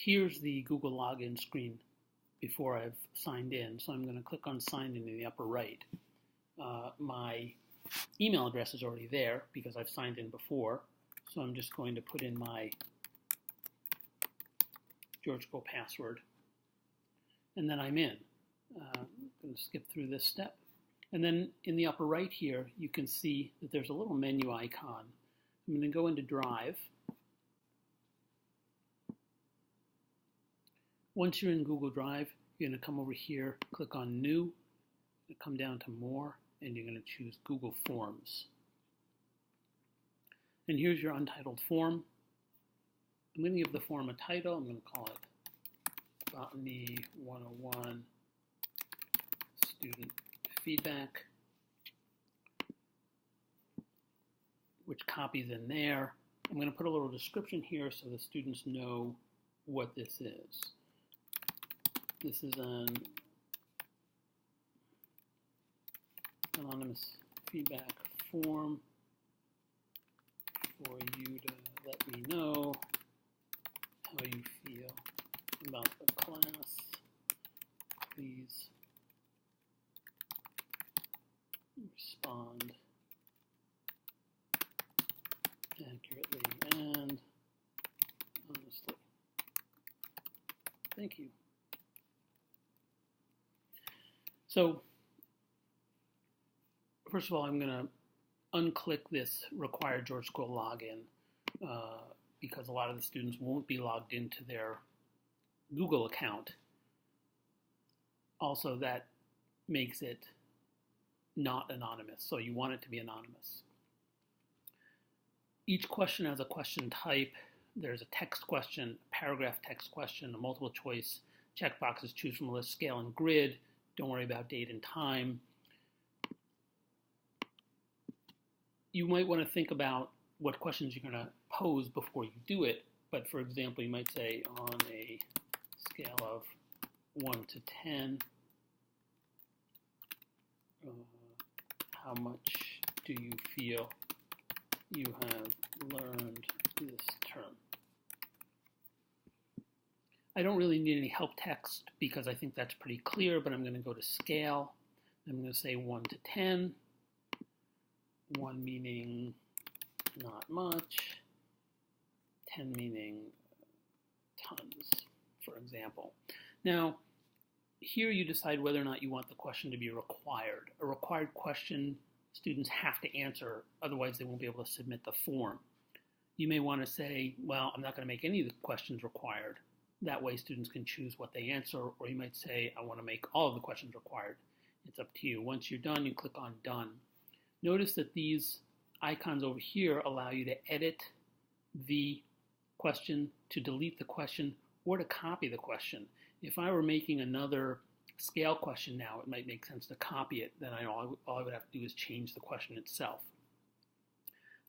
here's the Google login screen before I've signed in. So I'm going to click on sign in the upper right. My email address is already there because I've signed in before. So I'm just going to put in my GeorgeCo password, and then I'm in. I'm going to skip through this step. And then in the upper right here, you can see that there's a little menu icon. I'm going to go into Drive. Once you're in Google Drive, you're going to come over here, click on New, come down to More, and you're going to choose Google Forms. And here's your untitled form. I'm going to give the form a title. I'm going to call it Botany 101 Student Feedback, which copies in there. I'm going to put a little description here so the students know what this is. This is an anonymous feedback form for you to let me know how you feel about the class. Please respond accurately and honestly. Thank you. So, first of all, I'm going to unclick this required GeorgeCo login because a lot of the students won't be logged into their Google account. Also, that makes it not anonymous, so you want it to be anonymous. Each question has a question type. There's a text question, a paragraph text question, a multiple choice, checkboxes, choose from a list, scale, and grid. Don't worry about date and time. You might want to think about what questions you're going to pose before you do it. But for example, you might say on a scale of 1 to 10, how much do you feel you have learned this term? I don't really need any help text because I think that's pretty clear, but I'm going to go to scale. I'm going to say 1 to 10. 1 meaning not much, 10 meaning tons, for example. Now, here you decide whether or not you want the question to be required. A required question students have to answer, otherwise they won't be able to submit the form. You may want to say, well, I'm not going to make any of the questions required. That way students can choose what they answer, or you might say, I want to make all of the questions required. It's up to you. Once you're done, you click on Done. Notice that these icons over here allow you to edit the question, to delete the question, or to copy the question. If I were making another scale question now, it might make sense to copy it. Then all I would have to do is change the question itself.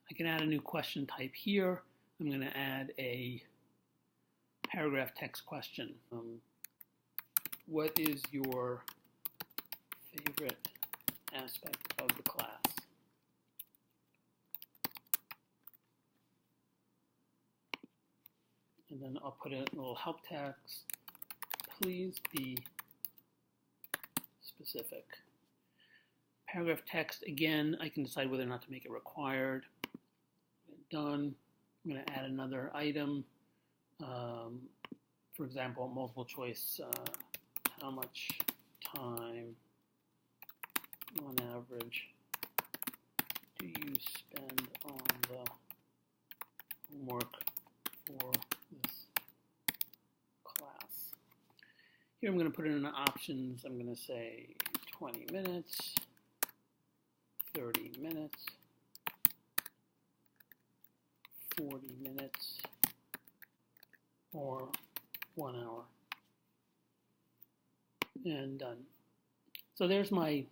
I can add a new question type here. I'm going to add a paragraph text question. What is your favorite aspect of the class? And then I'll put in a little help text. Please be specific. Paragraph text, again, I can decide whether or not to make it required. Done. I'm going to add another item. For example, multiple choice, how much time on average do you spend on the homework for this class? Here I'm going to put in options. I'm going to say 20 minutes, 30 minutes, 40 minutes, or 1 hour. And done. So there's my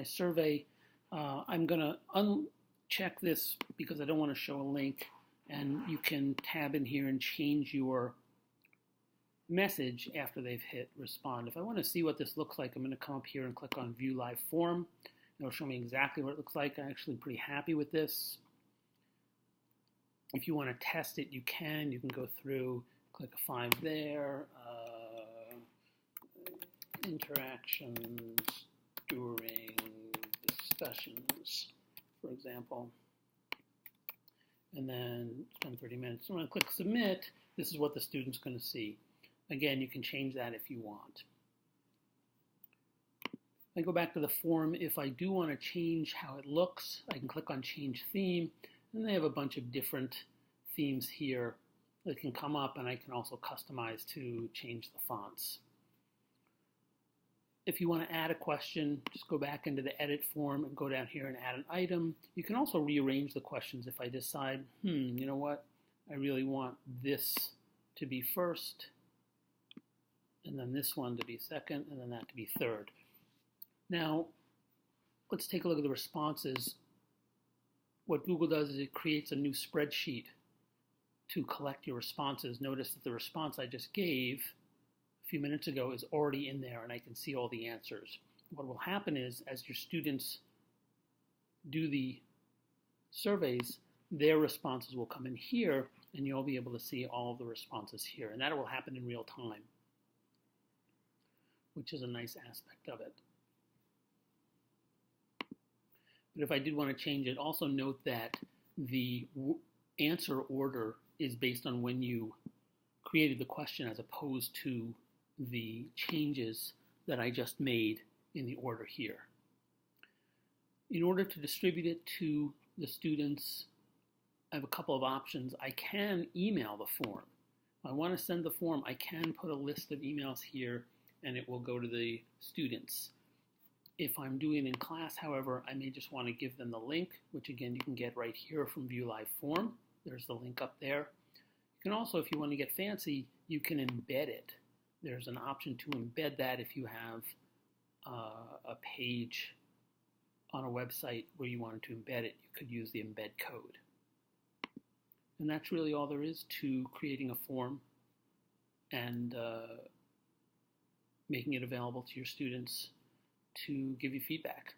survey. I'm going to uncheck this because I don't want to show a link, and you can tab in here and change your message after they've hit respond. If I want to see what this looks like, I'm going to come up here and click on View Live Form. It'll show me exactly what it looks like. I'm actually pretty happy with this. If you want to test it, you can. You can go through, click a 5 there. Interactions during discussions, for example. And then spend 30 minutes. So when I click submit, this is what the student's going to see. Again, you can change that if you want. I go back to the form. If I do want to change how it looks, I can click on change theme, and they have a bunch of different themes here that can come up, and I can also customize to change the fonts. If you want to add a question, just go back into the edit form and go down here and add an item. You can also rearrange the questions if I decide, you know what, I really want this to be first, and then this one to be second, and then that to be third. Now, let's take a look at the responses. What Google does is it creates a new spreadsheet to collect your responses. Notice that the response I just gave a few minutes ago is already in there, and I can see all the answers. What will happen is, as your students do the surveys, their responses will come in here, and you'll be able to see all of the responses here. And that will happen in real time, which is a nice aspect of it. But if I did want to change it, also note that the answer order is based on when you created the question as opposed to the changes that I just made in the order here. In order to distribute it to the students, I have a couple of options. I can email the form. If I want to send the form, I can put a list of emails here and it will go to the students. If I'm doing it in class, however, I may just want to give them the link, which again you can get right here from View Live Form. There's the link up there. You can also, if you want to get fancy, you can embed it. There's an option to embed that if you have a page on a website where you wanted to embed it. You could use the embed code. And that's really all there is to creating a form and making it available to your students to give you feedback.